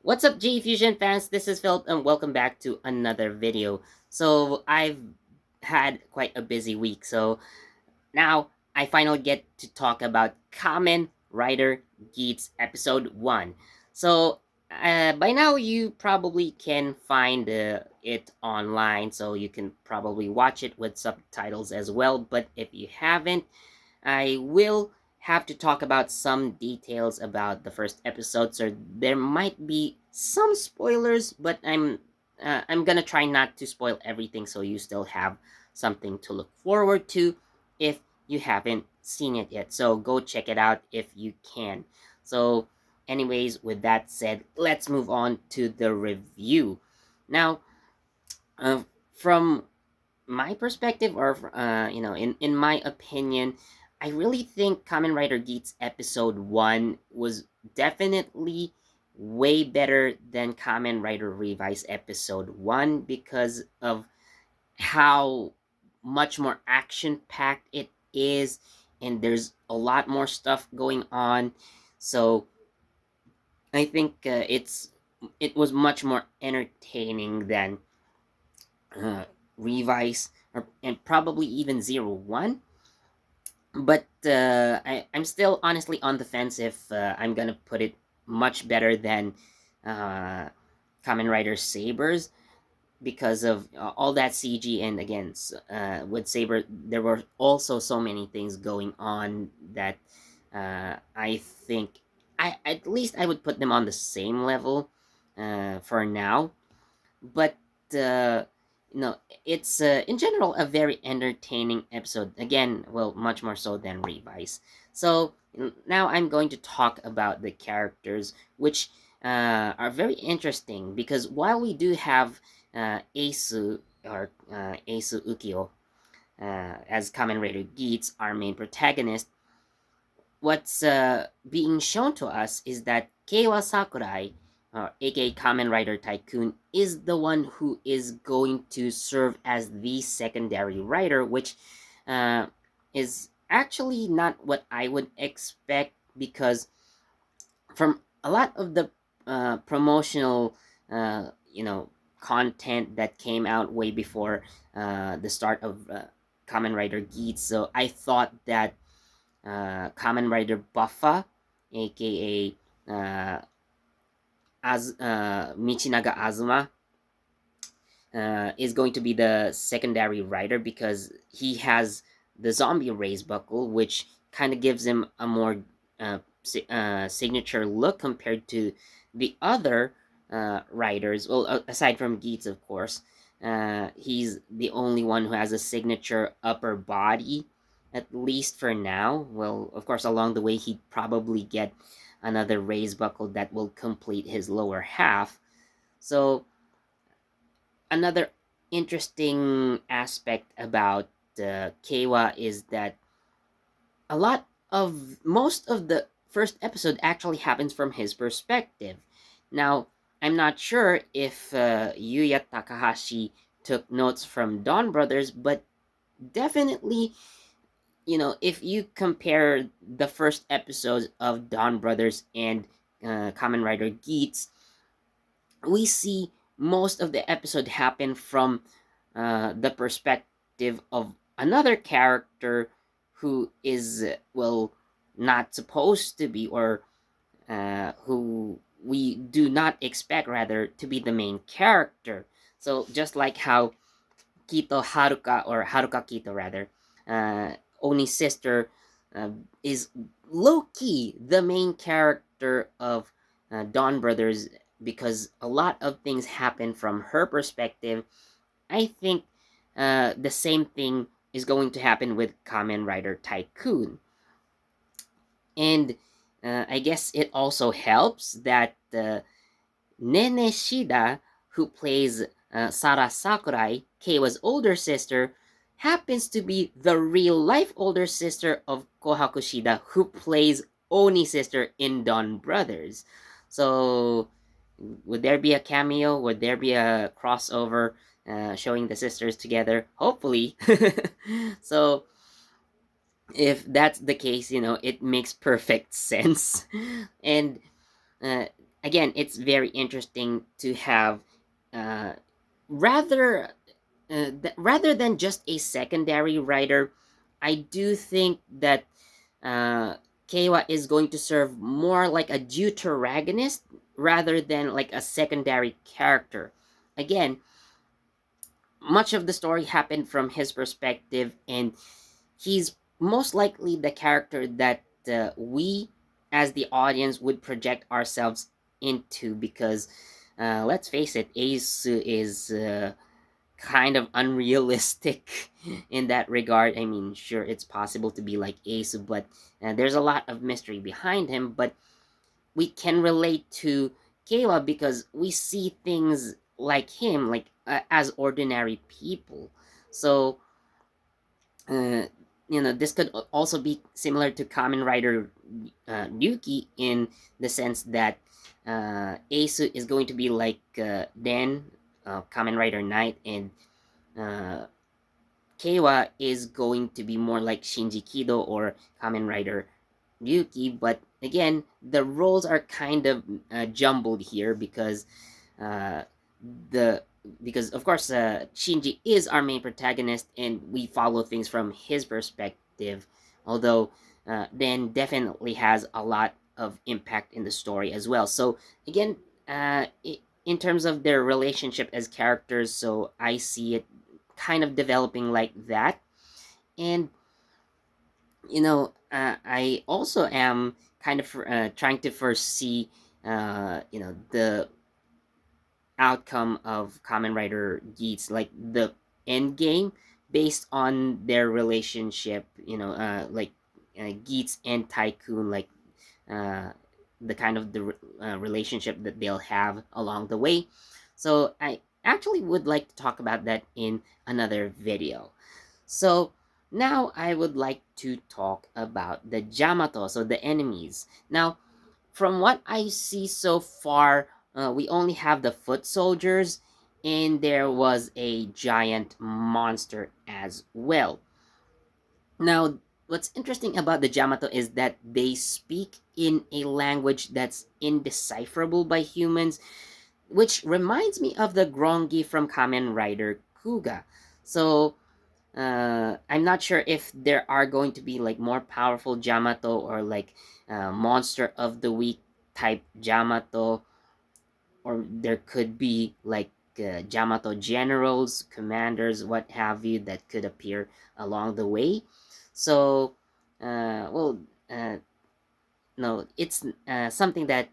What's up, JEFusion fans? This is Philip, and welcome back to another video. So, I've had quite a busy week, so now I finally get to talk about Kamen Rider Geats Episode 1. So, by now you probably can find it online, so you can probably watch it with subtitles as well. But if you haven't, I will have to talk about some details about the first episode, so there might be some spoilers, but I'm gonna try not to spoil everything, so you still have something to look forward to if you haven't seen it yet. So go check it out if you can. So, anyways, with that said, let's move on to the review. Now, uh, from my perspective, or in my opinion, I really think Kamen Rider Geats episode 1 was definitely way better than Kamen Rider Revise episode 1 because of how much more action packed it is, and there's a lot more stuff going on. So I think it was much more entertaining than uh, Revise, and probably even 01. But I'm still honestly on the fence if I'm gonna put it much better than uh, Kamen Rider Sabers because of all that CG. And again, with Saber, there were also so many things going on that I think at least I would put them on the same level for now. But uh, you know, it's in general a very entertaining episode. Again, well, much more so than Revise. So now I'm going to talk about the characters, which are very interesting because while we do have Asu or Asu Ukio as Kamen Rider Geats, our main protagonist, what's being shown to us is that Keiwa Sakurai, aka Kamen Rider Tycoon, is the one who is going to serve as the secondary rider, which uh, is actually not what I would expect because from a lot of the promotional, content that came out way before the start of Kamen Rider Geats, so I thought that Kamen Rider Buffa, aka Michinaga Azuma, is going to be the secondary rider because he has the zombie raise buckle, which kind of gives him a more signature look compared to the other riders. Well, aside from Geats, of course, he's the only one who has a signature upper body, at least for now. Well, of course, along the way, he'd probably get another raise buckle that will complete his lower half. So another interesting aspect about Keiwa is that a lot of most of the first episode actually happens from his perspective. Now, I'm not sure if Yuya Takahashi took notes from Dawn Brothers, but definitely, if you compare the first episodes of Dawn Brothers and Kamen Rider Geats, we see most of the episode happen from the perspective of another character who is, well, not supposed to be, or who we do not expect, rather, to be the main character. So, just like how Kito Haruka, or Haruka Kito, rather, Oni's sister, uh, is low key the main character of Dawn Brothers because a lot of things happen from her perspective. I think the same thing is going to happen with Kamen Rider Tycoon. And I guess it also helps that Nene Shida, who plays Sara Sakurai, Keiwa's older sister, happens to be the real life older sister of Kohaku Shida, who plays Oni's sister in Dawn Brothers. So, would there be a cameo? Would there be a crossover showing the sisters together? Hopefully. So, if that's the case, it makes perfect sense. And again, it's very interesting to have uh, rather rather than just a secondary writer. I do think that uh, Keiwa is going to serve more like a deuteragonist rather than like a secondary character. Again, much of the story happened from his perspective, and he's most likely the character that we, as the audience, would project ourselves into because, let's face it, Ace is kind of unrealistic in that regard. I mean, sure, it's possible to be like Ace, but there's a lot of mystery behind him. But we can relate to Kayla because we see things like him, like as ordinary people. So, uh, this could also be similar to Kamen Rider Yuki in the sense that Ace is going to be like Dan, Kamen Rider Knight, and uh, Keiwa is going to be more like Shinji Kido or Kamen Rider Ryuki, but again, the roles are kind of jumbled here uh, the because of course Shinji is our main protagonist and we follow things from his perspective, although Dan definitely has a lot of impact in the story as well. So again, in terms of their relationship as characters, so I see it kind of developing like that. And I also am kind of trying to foresee the outcome of Kamen Rider Geats, like the end game, based on their relationship. Like Geats and Tycoon, like uh, the kind of relationship that they'll have along the way. So I actually would like to talk about that in another video. So now I would like to talk about the Jamato, so the enemies. Now, from what I see so far, we only have the foot soldiers, and there was a giant monster as well. Now, what's interesting about the Jamato is that they speak in a language that's indecipherable by humans, which reminds me of the Grongi from Kamen Rider Kuga. So, I'm not sure if there are going to be like more powerful Jamato or like monster of the week type Jamato, or there could be like Jamato generals, commanders, what have you, that could appear along the way. So, well, uh, no, it's something that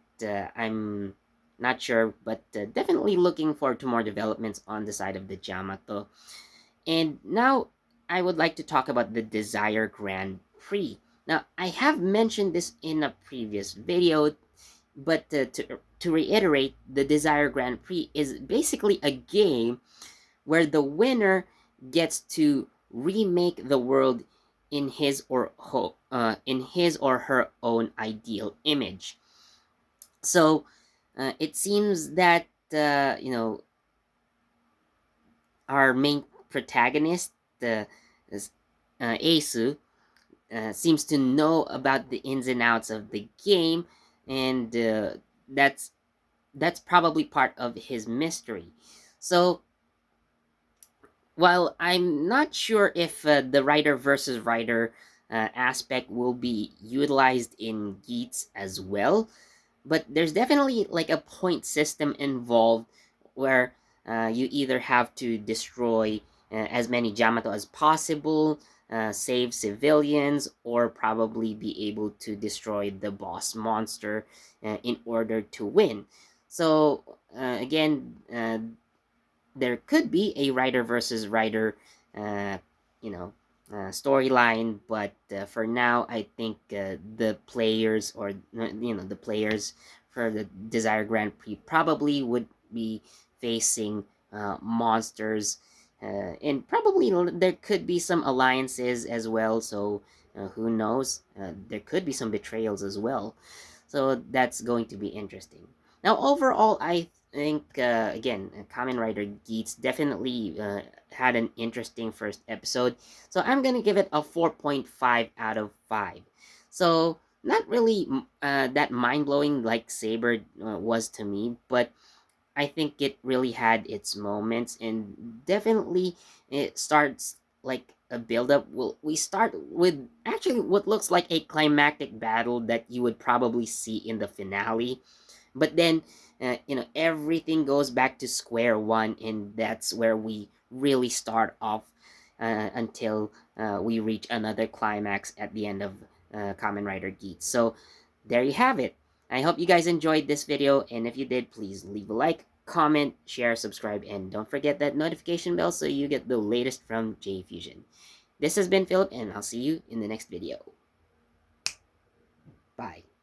I'm not sure, but definitely looking forward to more developments on the side of the Jamato. And now I would like to talk about the Desire Grand Prix. Now, I have mentioned this in a previous video, but to reiterate, the Desire Grand Prix is basically a game where the winner gets to remake the world in his or her own ideal image. So it seems that our main protagonist, uh, is, Asu, seems to know about the ins and outs of the game, and that's probably part of his mystery. So while I'm not sure if the writer versus writer aspect will be utilized in Geats as well, but there's definitely like a point system involved where you either have to destroy as many Jamato as possible, save civilians, or probably be able to destroy the boss monster in order to win. So again, there could be a writer versus writer, uh, you know, storyline. But for now, I think the players or the players for the Desire Grand Prix probably would be facing monsters, and probably there could be some alliances as well. So who knows? There could be some betrayals as well. So that's going to be interesting. Now, overall, I think again, Kamen Rider Geats definitely had an interesting first episode. So I'm gonna give it a 4.5 out of 5. So not really that mind blowing like Saber was to me, but I think it really had its moments, and definitely it starts like a build up. Well, we start with actually what looks like a climactic battle that you would probably see in the finale, but then everything goes back to square one, and that's where we really start off until we reach another climax at the end of Kamen Rider Geats. So there you have it. I hope you guys enjoyed this video, and if you did, please leave a like, comment, share, subscribe, and don't forget that notification bell so you get the latest from JEFusion. This has been Philip, and I'll see you in the next video. Bye.